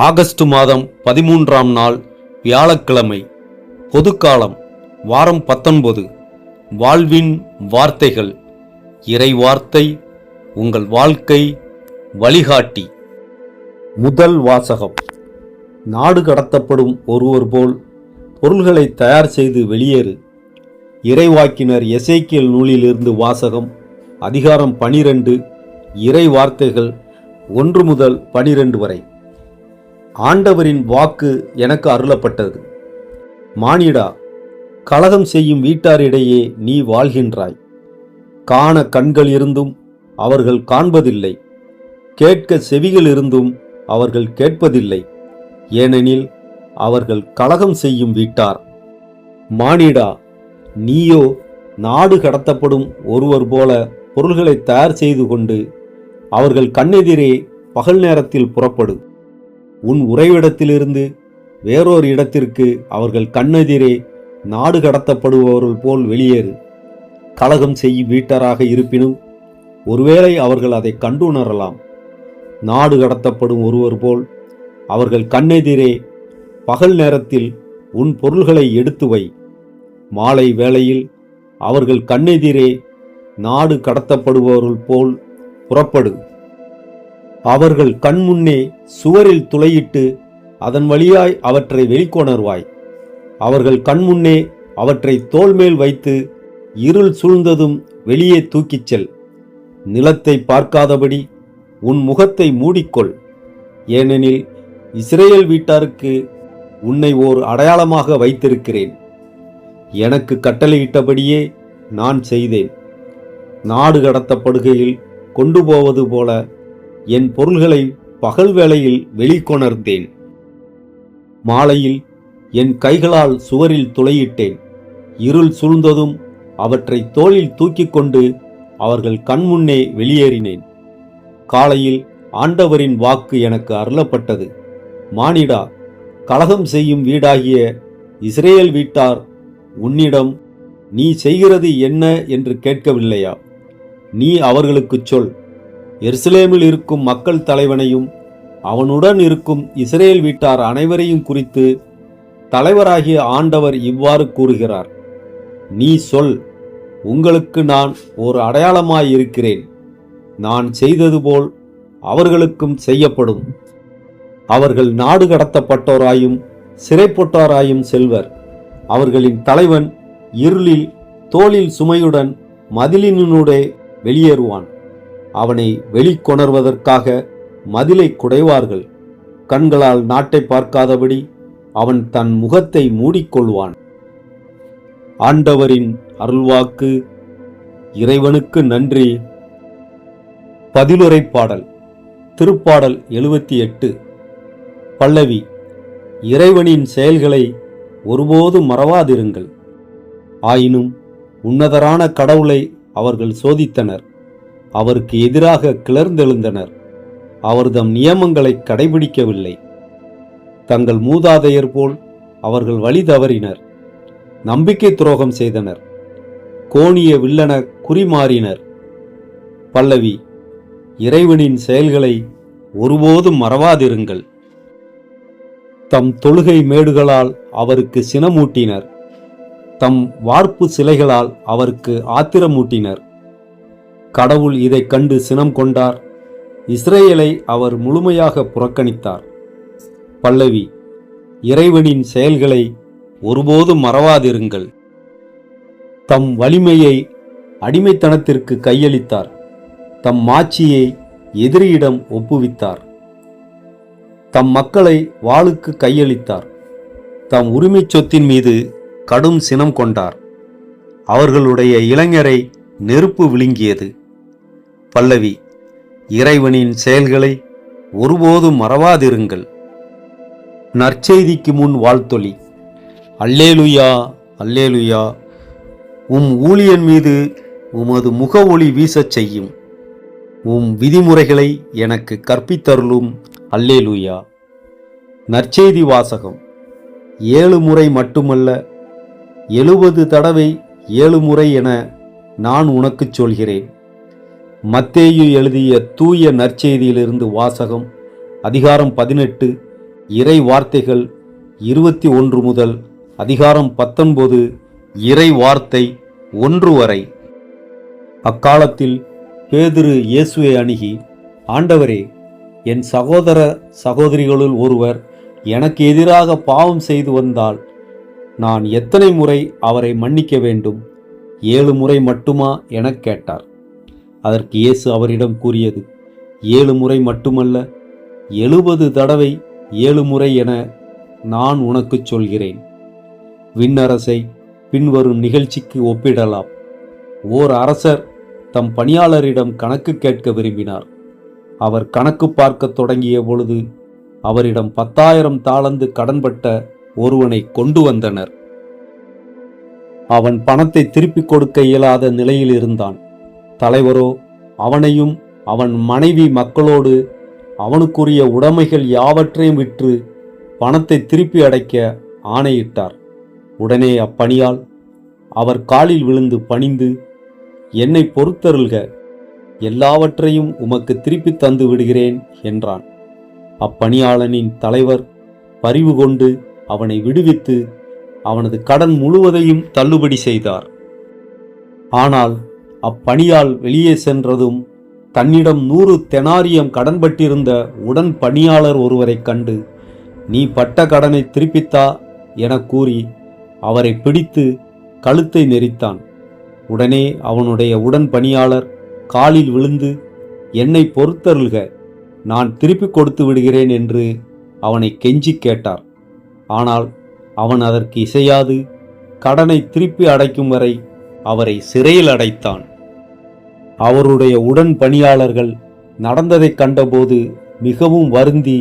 August மாதம் 13ஆம் நாள் வியாழக்கிழமை. பொதுக்காலம் வாரம் 19. வாழ்வின் வார்த்தைகள். இறை வார்த்தை உங்கள் வாழ்க்கை வழிகாட்டி. முதல் வாசகம். நாடு கடத்தப்படும் ஒருவர் போல் பொருள்களை தயார் செய்து வெளியேறு. இறைவாக்கினர் எசேக்கியேல் நூலிலிருந்து வாசகம். அதிகாரம் 12. இறை வார்த்தைகள் 1 முதல் 12 வரை. ஆண்டவரின் வாக்கு எனக்கு அருளப்பட்டது. மானிடா, கலகம் செய்யும் வீட்டாரிடையே நீ வாழ்கின்றாய். காண கண்கள் இருந்தும் அவர்கள் காண்பதில்லை, கேட்க செவிகள் இருந்தும் அவர்கள் கேட்பதில்லை, ஏனெனில் அவர்கள் கலகம் செய்யும் வீட்டார். மானிடா, நீயோ நாடு கடத்தப்படும் ஒருவர் போல பொருள்களை தயார் செய்து கொண்டு அவர்கள் கண்ணெதிரே பகல் நேரத்தில் புறப்படு. உன் உறைவிடத்திலிருந்து வேறொரு இடத்திற்கு அவர்கள் கண்ணெதிரே நாடு கடத்தப்படுபவர்கள் போல் வெளியேறு. கலகம் செய்யும் வீட்டராக இருப்பினும் ஒருவேளை அவர்கள் அதை கண்டுணரலாம். நாடு கடத்தப்படும் ஒருவர் போல் அவர்கள் கண்ணெதிரே பகல் நேரத்தில் உன் பொருள்களை எடுத்து வை. மாலை வேளையில் அவர்கள் கண்ணெதிரே நாடு கடத்தப்படுபவர்கள் போல் புறப்படு. அவர்கள் கண்முன்னே சுவரில் துளையிட்டு அதன் வழியாய் அவற்றை வெளிக்கொணர்வாய். அவர்கள் கண்முன்னே அவற்றை தோள்மேல் வைத்து இருள் சூழ்ந்ததும் வெளியே தூக்கிச் செல். நிலத்தை பார்க்காதபடி உன் முகத்தை மூடிக்கொள், ஏனெனில் இஸ்ரேல் வீட்டாருக்கு உன்னை ஓர் அடையாளமாக வைத்திருக்கிறேன். எனக்கு கட்டளையிட்டபடியே நான் செய்தேன். நாடு கடத்தப்படுகையில் கொண்டு போவது போல என் பொருள்களை பகல் வேளையில் வெளிக்கொணர்ந்தேன். மாலையில் என் கைகளால் சுவரில் துளையிட்டேன். இருள் சூழ்ந்ததும் அவற்றை தோளில் தூக்கிக் கொண்டு அவர்கள் கண்முன்னே வெளியேறினேன். காலையில் ஆண்டவரின் வாக்கு எனக்கு அருளப்பட்டது. மானிடா, கலகம் செய்யும் வீடாகிய இஸ்ரேல் வீட்டார் உன்னிடம் நீ செய்கிறது என்ன என்று கேட்கவில்லையா? நீ அவர்களுக்குச் சொல், எருசலேமில் இருக்கும் மக்கள் தலைவனையும் அவனுடன் இருக்கும் இஸ்ரேல் வீட்டார் அனைவரையும் குறித்து தலைவராகிய ஆண்டவர் இவ்வாறு கூறுகிறார். நீ சொல், உங்களுக்கு நான் ஒரு அடையாளமாயிருக்கிறேன். நான் செய்தது போல் அவர்களுக்கும் செய்யப்படும். அவர்கள் நாடு கடத்தப்பட்டோராயும் சிறைப்பட்டோராயும் செல்வர். அவர்களின் தலைவன் இருளில் தோளில் சுமையுடன் மதிலினூடே வெளியேறுவான். அவனை வெளிக்கொணர்வதற்காக மதிலை குடைவார்கள். கண்களால் நாட்டை பார்க்காதபடி அவன் தன் முகத்தை மூடிக்கொள்வான். ஆண்டவரின் அருள்வாக்கு. இறைவனுக்கு நன்றி. பதிலுரை பாடல். திருப்பாடல் 78. பல்லவி. இறைவனின் செயல்களை ஒருபோதும் மறவாதிருங்கள். ஆயினும் உன்னதரான கடவுளை அவர்கள் சோதித்தனர். அவருக்கு எதிராக கிளர்ந்தெழுந்தனர். அவர்தம் நியமங்களை கடைபிடிக்கவில்லை. தங்கள் மூதாதையர் போல் அவர்கள் வழி தவறினர். நம்பிக்கை துரோகம் செய்தனர். கோணிய வில்லென குறிமாறினர். பல்லவி. இறைவனின் செயல்களை ஒருபோதும் மறவாதிருங்கள். தம் தொழுகை மேடுகளால் அவருக்கு சினமூட்டினர். தம் வார்ப்பு சிலைகளால் அவருக்கு ஆத்திரமூட்டினர். கடவுள் இதை கண்டு சினம் கொண்டார். இஸ்ரேலை அவர் முழுமையாக புறக்கணித்தார். பல்லவி. இறைவனின் செயல்களை ஒருபோதும் மறவாதிருங்கள். தம் வலிமையை அடிமைத்தனத்திற்கு கையளித்தார். தம் மாட்சியை எதிரியிடம் ஒப்புவித்தார். தம் மக்களை வாளுக்கு கையளித்தார். தம் உரிமை சொத்தின் மீது கடும் சினம் கொண்டார். அவர்களுடைய இளைஞரை நெருப்பு விழுங்கியது. பல்லவி. இறைவனின் செயல்களை ஒருபோதும் மறவாதிருங்கள். நற்செய்திக்கு முன் வாழ்த்தொலி. அல்லேலுயா, அல்லேலுயா. உம் ஊழியன் மீது உமது முக ஒளி வீசச் செய்யும். உம் விதிமுறைகளை எனக்கு கற்பித்தருளும். அல்லேலுயா. நற்செய்தி வாசகம். 7 முறை மட்டுமல்ல, 70 தடவை 7 முறை என நான் உனக்குச் சொல்கிறேன். மத்தேயு எழுதிய தூய நற்செய்தியிலிருந்து வாசகம். அதிகாரம் 18 இறை வார்த்தைகள் 21 முதல் அதிகாரம் 19 இறை வார்த்தை 1 வரை. அக்காலத்தில் பேதுரு இயேசுவை அணுகி, ஆண்டவரே, என் சகோதர சகோதரிகளுள் ஒருவர் எனக்கு எதிராக பாவம் செய்து வந்தால் நான் எத்தனை முறை அவரை மன்னிக்க வேண்டும்? 7 முறை மட்டுமா எனக் கேட்டார். அதற்கு இயேசு அவரிடம் கூறியது, 7 முறை மட்டுமல்ல, 70 தடவை 7 முறை என நான் உனக்குச் சொல்கிறேன். விண்ணரசை பின்வரும் நிகழ்ச்சிக்கு ஒப்பிடலாம். ஓர் அரசர் தம் பணியாளரிடம் கணக்கு கேட்க விரும்பினார். அவர் கணக்கு பார்க்க தொடங்கிய பொழுது அவரிடம் 10,000 தாலந்து கடன்பட்ட ஒருவனை கொண்டு வந்தனர். அவன் பணத்தை திருப்பிக் கொடுக்க இயலாத நிலையில் இருந்தான். தலைவரோ அவனையும் அவன் மனைவி மக்களோடு அவனுக்குரிய உடைமைகள் யாவற்றையும் விற்று பணத்தை திருப்பி அடைக்க ஆணையிட்டார். உடனே அப்பணியால் அவர் காலில் விழுந்து பணிந்து, என்னை பொறுத்தருள்க, எல்லாவற்றையும் உமக்கு திருப்பி தந்து விடுகிறேன் என்றான். அப்பணியாளனின் தலைவர் பரிவு கொண்டு அவனை விடுவித்து அவனது கடன் முழுவதையும் தள்ளுபடி செய்தார். ஆனால் அப்பணியால் வெளியே சென்றதும் தன்னிடம் 100 தெனாரியம் கடன்பட்டிருந்த உடன் பணியாளர் ஒருவரை கண்டு, நீ பட்ட கடனை திருப்பித்தா என கூறி அவரை பிடித்து கழுத்தை நெரித்தான். உடனே அவனுடைய உடன் பணியாளர் காலில் விழுந்து, என்னை பொறுத்தருள்க, நான் திருப்பிக் கொடுத்து விடுகிறேன் என்று அவனை கெஞ்சி கேட்டார். ஆனால் அவன் அதற்கு இசையாது கடனை திருப்பி அடைக்கும் வரை அவரை சிறையில் அடைத்தான். அவருடைய உடன் பணியாளர்கள் நடந்ததைக் கண்டபோது மிகவும் வருந்தி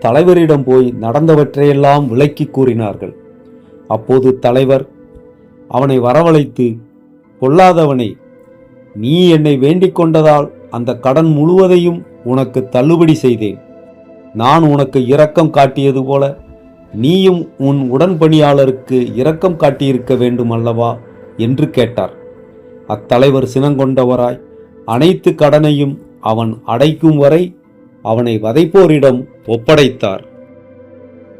தலைவரிடம் போய் நடந்தவற்றையெல்லாம் விளக்கி கூறினார்கள். அப்போது தலைவர் அவனை வரவழைத்து, பொல்லாதவனே, நீ என்னை வேண்டிக் கொண்டதால் அந்த கடன் முழுவதையும் உனக்கு தள்ளுபடி செய்தேன். நான் உனக்கு இரக்கம் காட்டியது போல நீயும் உன் உடன்பணியாளருக்கு இரக்கம் காட்டியிருக்க வேண்டும் அல்லவா என்று கேட்டார். அத்தலைவர் சினங்கொண்டவராய் அனைத்து கடனையும் அவன் அடைக்கும் வரை அவனை வதைப்போரிடம் ஒப்படைத்தார்.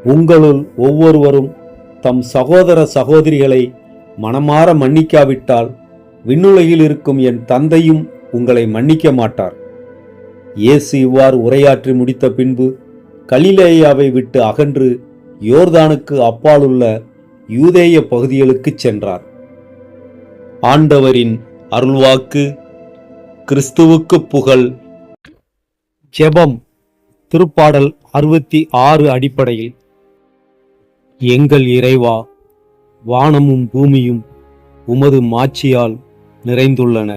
உங்களுள் ஒவ்வொருவரும் தம் சகோதர சகோதரிகளை மனமாற மன்னிக்காவிட்டால் விண்ணுலகில் இருக்கும் என் தந்தையும் உங்களை மன்னிக்க மாட்டார். இயேசு இவ்வாறு உரையாற்றி முடித்த பின்பு கலிலேயாவை விட்டு அகன்று யோர்தானுக்கு அப்பாலுள்ள யூதேய பகுதிகளுக்குச் சென்றார். ஆண்டவரின் அருள்வாக்கு. கிறிஸ்துவுக்கு புகழ். ஜெபம். திருப்பாடல் 66 அடிப்படையில். எங்கள் இறைவா, வானமும் பூமியும் உமது மாட்சியால் நிறைந்துள்ளன.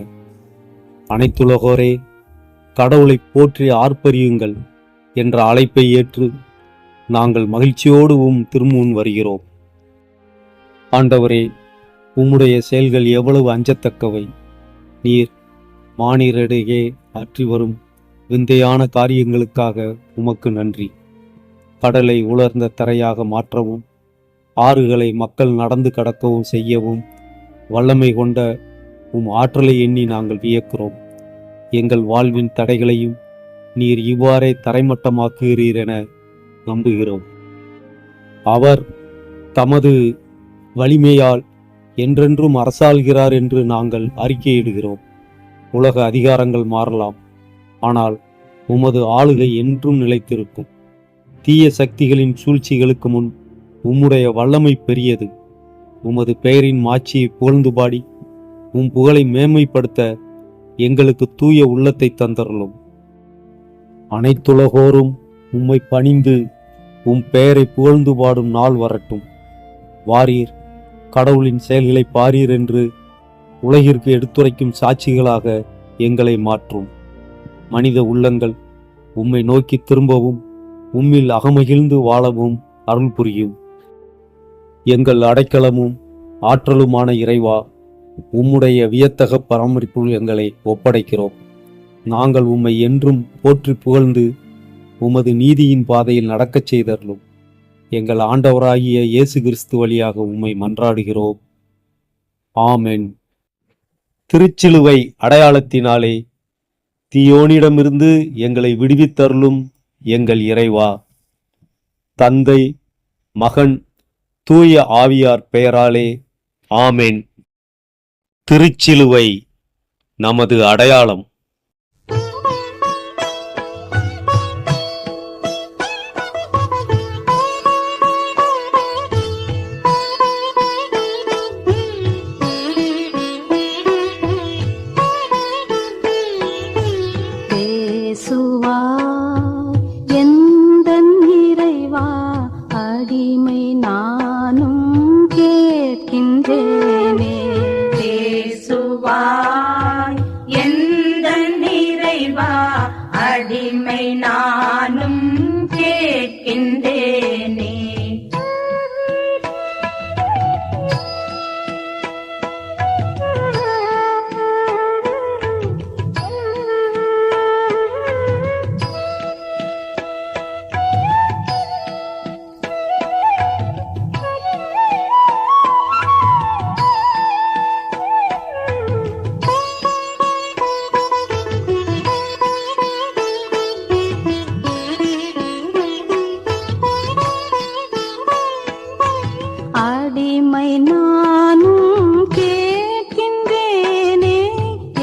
அனைத்துலகோரே, கடவுளை போற்றி ஆர்ப்பரியுங்கள் என்ற அழைப்பை ஏற்று நாங்கள் மகிழ்ச்சியோடு திருமுன் வருகிறோம். ஆண்டவரே, உம்முடைய செயல்கள் எவ்வளவு அஞ்சத்தக்கவை! நீர் மானிடரிடையே ஆற்றி வரும் விந்தையான காரியங்களுக்காக உமக்கு நன்றி. கடலை உலர்ந்த தரையாக மாற்றவும், ஆறுகளை மக்கள் நடந்து கடக்கவும் செய்யவும் வல்லமை கொண்ட உம் ஆற்றலை எண்ணி நாங்கள் வியக்கிறோம். எங்கள் வாழ்வின் தடைகளையும் நீர் இவ்வாறே தரைமட்டமாக்குகிறீர் என நம்புகிறோம். அவர் தமது வலிமையால் என்றென்றும் அரசாள்கிறார் என்று நாங்கள் அறிக்கையிடுகிறோம். உலக அதிகாரங்கள் மாறலாம், ஆனால் உமது ஆளுகை என்றும் நிலைத்திருக்கும். தீய சக்திகளின் சூழ்ச்சிகளுக்கு முன் உம்முடைய வல்லமை பெரியது. உமது பெயரின் மாட்சியை புகழ்ந்து பாடி உம் புகழை மேன்மைப்படுத்த எங்களுக்கு தூய உள்ளத்தை தந்தருளும். அனைத்துலகோரும் உம்மை பணிந்து உம் பெயரை புகழ்ந்து பாடும் நாள் வரட்டும். வாரீர், கடவுளின் செயல்களை பாரீர் என்று உலகிற்கு எடுத்துரைக்கும் சாட்சிகளாக எங்களை மாற்றும். மனித உள்ளங்கள் உம்மை நோக்கி திரும்பவும் உம்மில் அகமகிழ்ந்து வாழவும் அருள் புரியும். எங்கள் அடைக்கலமும் ஆற்றலுமான இறைவா, உம்முடைய வியத்தக பராமரிப்புள் எங்களை ஒப்படைக்கிறோம். நாங்கள் உம்மை என்றும் போற்றி புகழ்ந்து உமது நீதியின் பாதையில் நடக்கச் செய்தருளும். எங்கள் ஆண்டவராகிய இயேசு கிறிஸ்து வழியாக உம்மை மன்றாடுகிறோம். ஆமென். திருச்சிலுவை அடையாளத்தினாலே தீயோனிடமிருந்து எங்களை விடுவித்தருளும் எங்கள் இறைவா. தந்தை, மகன், தூய ஆவியார் பெயராலே ஆமென். திருச்சிலுவை நமது அடையாளம். அடிமை நானும் கேட்கின்றேனே. பேசுவாய் எந்தன் நிறைவா, அடிமை நானும் கேட்கின்றேனே. அடிமை நானும் கேட்கின்றேனே,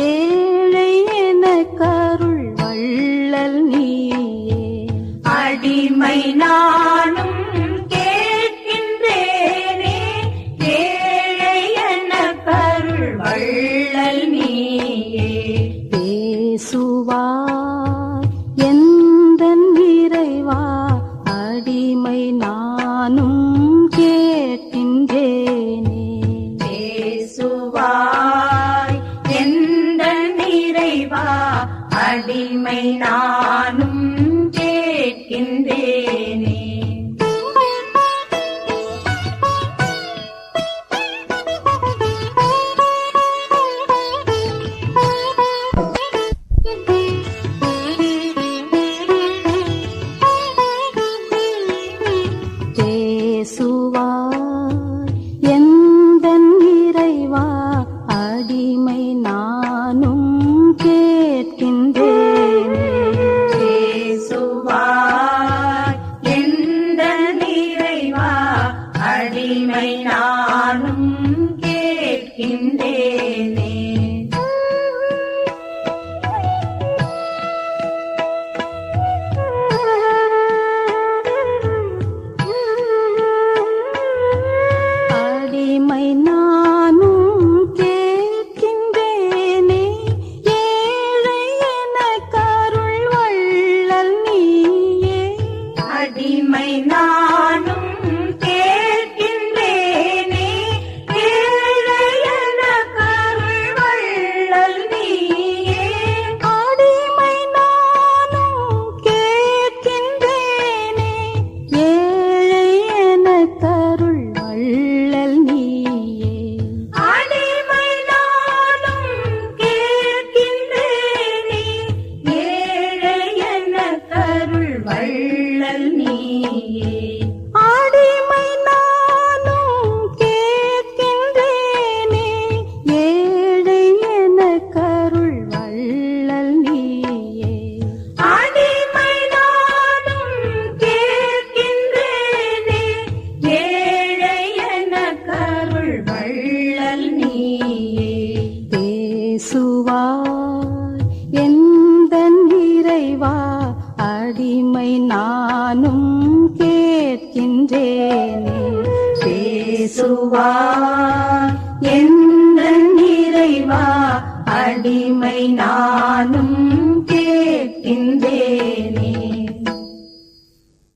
ஏழை எனக்கருள் வள்ளல் நீயே. அடிமை நானும் கேட்கின்றேனே, ஏழை எனக்கருள் வள்ளல் நீயே. பேசுவாய் எந்தன் இறைவா, அடிமை நானும் கேட்கின்றேனே. பேசுவாய் எந்தன் நிறைவா, அடிமை நானும் கேட்கின்றேனே. பேசுவாய் எந்தன் இறைவா, அடிமை நானும் கேட்கின்றேனே. பேசுவாய் எந்தன் நிறைவா, அடிமை நானும் கேட்கின்றேனே. அடிமை நானும் கேட்கின்றேனே, ஏழை எனக்கருள் வள்ளல் நீயே. அடிமை நானும் கேட்கின்றேனே, ஏழை எனக்கருள் வள்ளல் நீயே. அடிமை நானும் கேட்கின்றேனே, ஏழை எனக்கருள் வள்ளல் நீயே. அடிமை நானும் கேட்கின்றேனே, ஏழை எனக்கருள் வள்ளல் நீயே. அடிமை நானும் கேட்கின்றேனே, ஏழை எனக்கருள் வள்ளல் நீயே. அடிமை நானும் கேட்கின்றேனே, ஏழை எனக்கருள் வள்ளல் நீயே. பேசுவாய் எந்தன் இறைவா, அடிமை நானும் கேட்கின்றேனே. பேசுவாய் எந்தன் நிறைவா, அடிமை நானும் கேட்கின்றேனே.